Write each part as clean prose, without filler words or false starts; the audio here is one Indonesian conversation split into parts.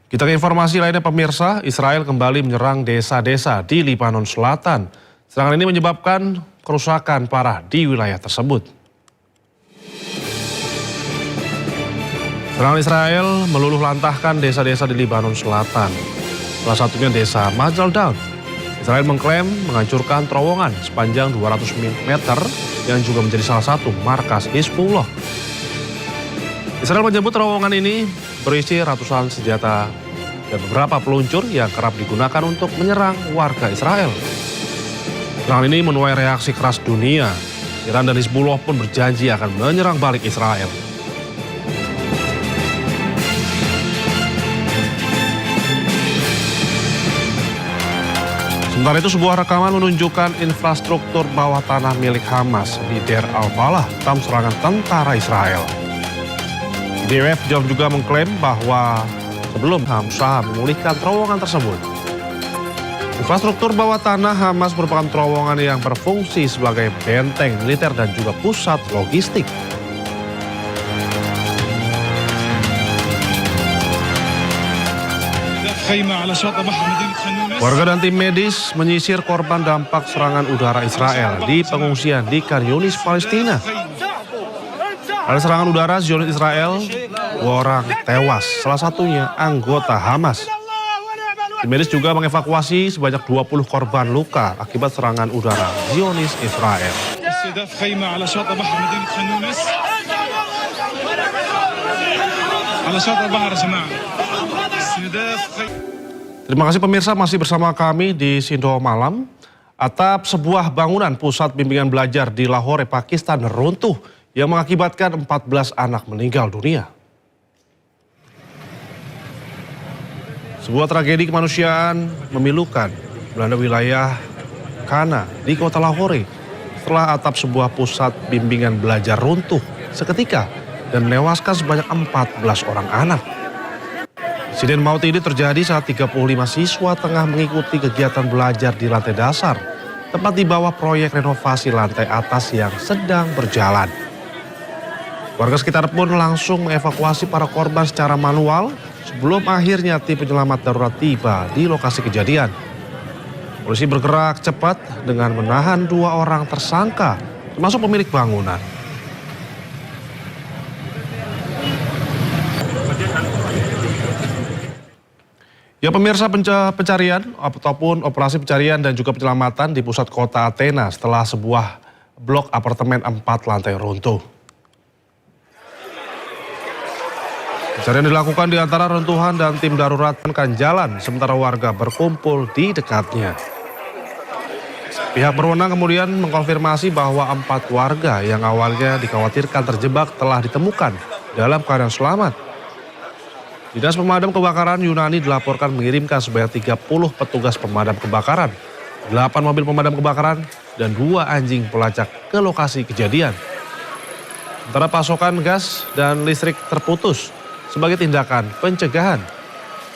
Kita ke informasi lainnya pemirsa, Israel kembali menyerang desa-desa di Lebanon Selatan. Serangan ini menyebabkan kerusakan parah di wilayah tersebut. Serangan Israel meluluh lantahkan desa-desa di Lebanon Selatan. Salah satunya desa Majal Daud. Israel mengklaim menghancurkan terowongan sepanjang 200 meter yang juga menjadi salah satu markas Hizbullah. Israel menyebut terowongan ini berisi ratusan senjata dan beberapa peluncur yang kerap digunakan untuk menyerang warga Israel. Serangan ini menuai reaksi keras dunia. Iran dan Hizbullah pun berjanji akan menyerang balik Israel. Sementara itu, sebuah rekaman menunjukkan infrastruktur bawah tanah milik Hamas di Deir al-Balah dalam serangan tentara Israel. IDF juga mengklaim bahwa sebelum Hamas memulihkan terowongan tersebut. Infrastruktur bawah tanah Hamas merupakan terowongan yang berfungsi sebagai benteng militer dan juga pusat logistik. Warga dan tim medis menyisir korban dampak serangan udara Israel di pengungsian di Khan Yunis, Palestina. Pada serangan udara Zionis Israel, 2 orang tewas, salah satunya anggota Hamas. Tim medis juga mengevakuasi sebanyak 20 korban luka akibat serangan udara Zionis Israel. Terima kasih pemirsa, masih bersama kami di Sindo Malam. Atap sebuah bangunan pusat bimbingan belajar di Lahore, Pakistan runtuh yang mengakibatkan 14 anak meninggal dunia. Sebuah tragedi kemanusiaan memilukan melanda wilayah Kana di kota Lahore setelah atap sebuah pusat bimbingan belajar runtuh seketika dan menewaskan sebanyak 14 orang anak. Insiden maut ini terjadi saat 35 siswa tengah mengikuti kegiatan belajar di lantai dasar, tepat di bawah proyek renovasi lantai atas yang sedang berjalan. Warga sekitar pun langsung mengevakuasi para korban secara manual sebelum akhirnya tim penyelamat darurat tiba di lokasi kejadian. Polisi bergerak cepat dengan menahan 2 orang tersangka, termasuk pemilik bangunan. Ya pemirsa, pencarian ataupun operasi pencarian dan juga penyelamatan di pusat kota Athena setelah sebuah blok apartemen 4 lantai runtuh. Pencarian dilakukan di antara runtuhan dan tim darurat menekan jalan sementara warga berkumpul di dekatnya. Pihak berwenang kemudian mengkonfirmasi bahwa 4 warga yang awalnya dikhawatirkan terjebak telah ditemukan dalam keadaan selamat. Dinas Pemadam Kebakaran Yunani dilaporkan mengirimkan sebanyak 30 petugas pemadam kebakaran, 8 mobil pemadam kebakaran, dan 2 anjing pelacak ke lokasi kejadian. Sementara pasokan gas dan listrik terputus sebagai tindakan pencegahan.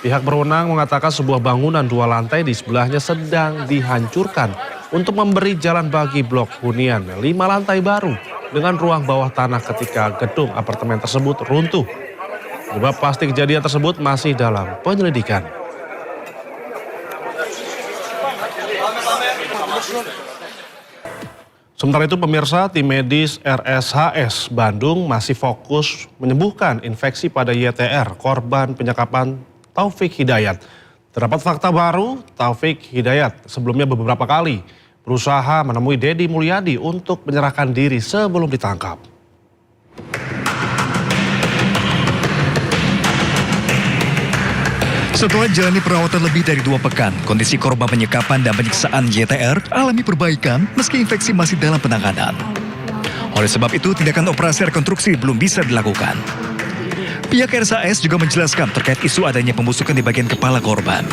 Pihak berwenang mengatakan sebuah bangunan 2 lantai di sebelahnya sedang dihancurkan untuk memberi jalan bagi blok hunian 5 lantai baru dengan ruang bawah tanah ketika gedung apartemen tersebut runtuh. Penyebab pasti kejadian tersebut masih dalam penyelidikan. Sementara itu pemirsa, tim medis RSHS Bandung masih fokus menyembuhkan infeksi pada YTR, korban penyekapan Taufik Hidayat. Terdapat fakta baru, Taufik Hidayat sebelumnya beberapa kali berusaha menemui Dedi Mulyadi untuk menyerahkan diri sebelum ditangkap. Setelah jalani perawatan lebih dari 2 pekan, kondisi korban penyekapan dan penyiksaan YTR alami perbaikan meski infeksi masih dalam penanganan. Oleh sebab itu, tindakan operasi rekonstruksi belum bisa dilakukan. Pihak RSHS juga menjelaskan terkait isu adanya pembusukan di bagian kepala korban.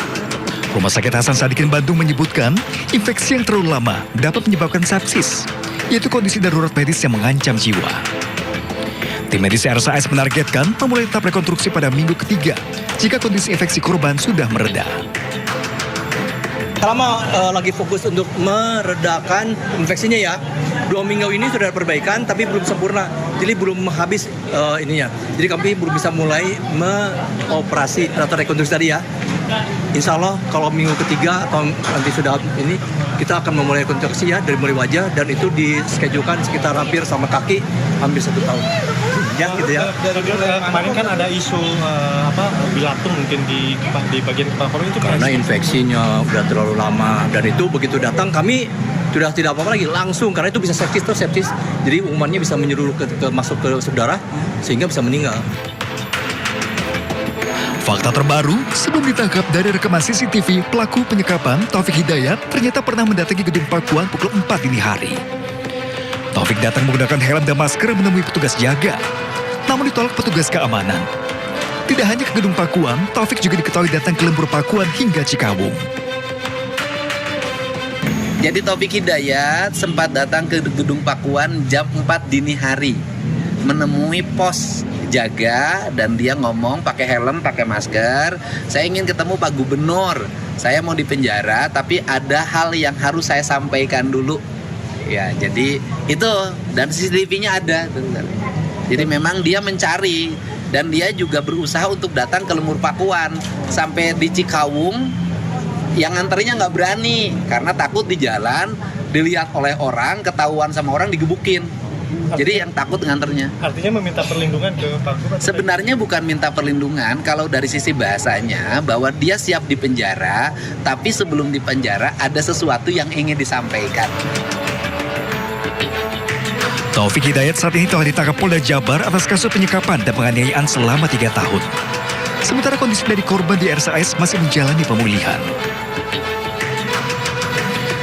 Rumah Sakit Hasan Sadikin Bandung menyebutkan, infeksi yang terlalu lama dapat menyebabkan sepsis, yaitu kondisi darurat medis yang mengancam jiwa. Tim medis RSHS menargetkan memulai tahap rekonstruksi pada minggu ketiga jika kondisi infeksi korban sudah mereda. Selama lagi fokus untuk meredakan infeksinya ya, 2 minggu ini sudah ada perbaikan tapi belum sempurna. jadi belum habis ininya. Jadi kami belum bisa mulai mengoperasi atau rekonstruksi tadi ya. Insya Allah kalau minggu ketiga atau nanti sudah ini, kita akan memulai rekonstruksi ya dari mulai wajah, dan itu dischedulkan sekitar hampir sama kaki hampir 1 tahun. Ya gitu ya. Kemarin kan ada isu bilatung mungkin di bagian kepala korban itu Karena infeksinya udah terlalu lama, dan itu begitu datang kami sudah tidak apa-apa lagi langsung, karena itu bisa sepsis. Jadi umumannya bisa menyeluruh masuk ke darah sehingga bisa meninggal. Fakta terbaru, sebelum ditangkap dari rekaman CCTV, pelaku penyekapan Taufik Hidayat ternyata pernah mendatangi gedung Pakuan pukul 4 dini hari. Taufik datang menggunakan helm dan masker menemui petugas jaga, namun ditolak petugas keamanan. Tidak hanya ke gedung Pakuan, Taufik juga diketahui datang ke lembur Pakuan hingga Cikawung. Jadi Taufik Hidayat sempat datang ke gedung Pakuan jam 4 dini hari, menemui pos jaga, dan dia ngomong pakai helm, pakai masker, saya ingin ketemu Pak Gubernur, saya mau di penjara tapi ada hal yang harus saya sampaikan dulu. Ya, jadi itu, dan CCTV-nya ada. Jadi memang dia mencari, dan dia juga berusaha untuk datang ke lembur Pakuan. Sampai di Cikawung, yang nganternya nggak berani karena takut di jalan dilihat oleh orang, ketahuan sama orang, digebukin. Jadi yang takut nganternya. Artinya meminta perlindungan ke Pak Gubernur? Sebenarnya bukan minta perlindungan, kalau dari sisi bahasanya bahwa dia siap di penjara, tapi sebelum di penjara ada sesuatu yang ingin disampaikan. Taufik Hidayat saat ini telah ditangkap Polda Jabar atas kasus penyekapan dan penganiayaan selama 3 tahun. Sementara kondisi dari korban di RSAS masih menjalani pemulihan.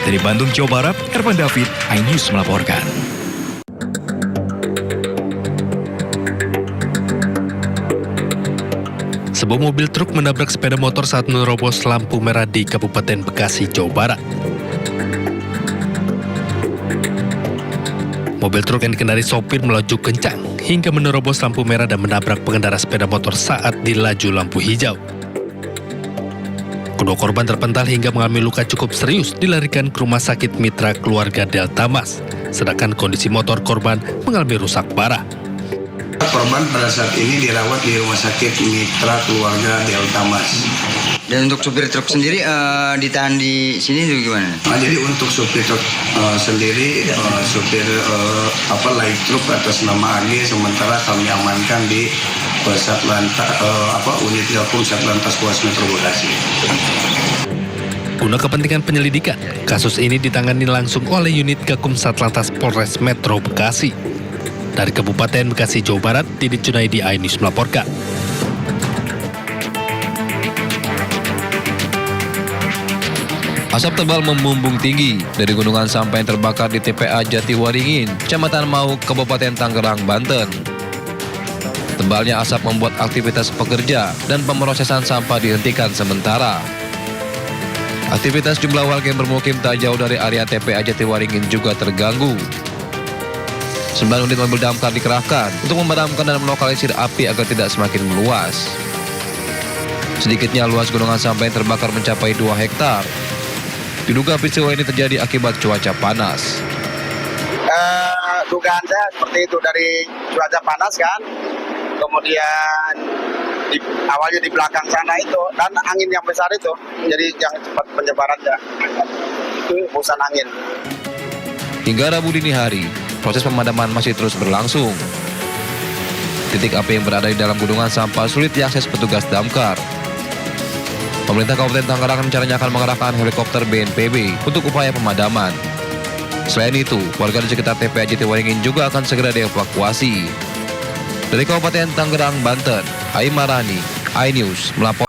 Dari Bandung, Jawa Barat, Ervan David, iNews melaporkan. Sebuah mobil truk menabrak sepeda motor saat menerobos lampu merah di Kabupaten Bekasi, Jawa Barat. Mobil truk yang dikendarai sopir melaju kencang hingga menerobos lampu merah dan menabrak pengendara sepeda motor saat dilaju lampu hijau. Kedua korban terpental hingga mengalami luka cukup serius, dilarikan ke Rumah Sakit Mitra Keluarga Delta Mas, sedangkan kondisi motor korban mengalami rusak parah. Korban pada saat ini dirawat di Rumah Sakit Mitra Keluarga Delta Mas. Dan untuk supir truk sendiri ditahan di sini itu gimana? Nah, jadi untuk supir truk sendiri, supir light truk atas nama AG sementara kami amankan di unit Gakum Satlantas Polres Metro Bekasi. Guna kepentingan penyelidikan, kasus ini ditangani langsung oleh unit Gakum Satlantas Polres Metro Bekasi. Dari Kabupaten Bekasi, Jawa Barat, Didit Junaidi, iNews melaporkan. Asap tebal membumbung tinggi dari gunungan sampah yang terbakar di TPA Jatiwaringin, Kecamatan Mauk, Kabupaten Tangerang, Banten. Tebalnya asap membuat aktivitas pekerja dan pemrosesan sampah dihentikan sementara. Aktivitas jumlah warga yang bermukim tak jauh dari area TPA Jatiwaringin juga terganggu. 9 unit mobil damkar dikerahkan untuk memadamkan dan melokalisir api agar tidak semakin meluas. Sedikitnya luas gunungan sampah yang terbakar mencapai 2 hektar. Diduga peristiwa ini terjadi akibat cuaca panas. Dugaan saya seperti itu, dari cuaca panas kan, kemudian awalnya di belakang sana itu, dan angin yang besar itu, jadi yang cepat penyebarannya, itu hembusan angin. Hingga Rabu dini hari, proses pemadaman masih terus berlangsung. Titik api yang berada di dalam gunungan sampah sulit diakses petugas damkar. Pemerintah Kabupaten Tangerang rencananya akan mengerahkan helikopter BNPB untuk upaya pemadaman. Selain itu, warga di sekitar TPA Jatiwaringin juga akan segera dievakuasi. Dari Kabupaten Tangerang, Banten, Aimarani, iNews melaporkan.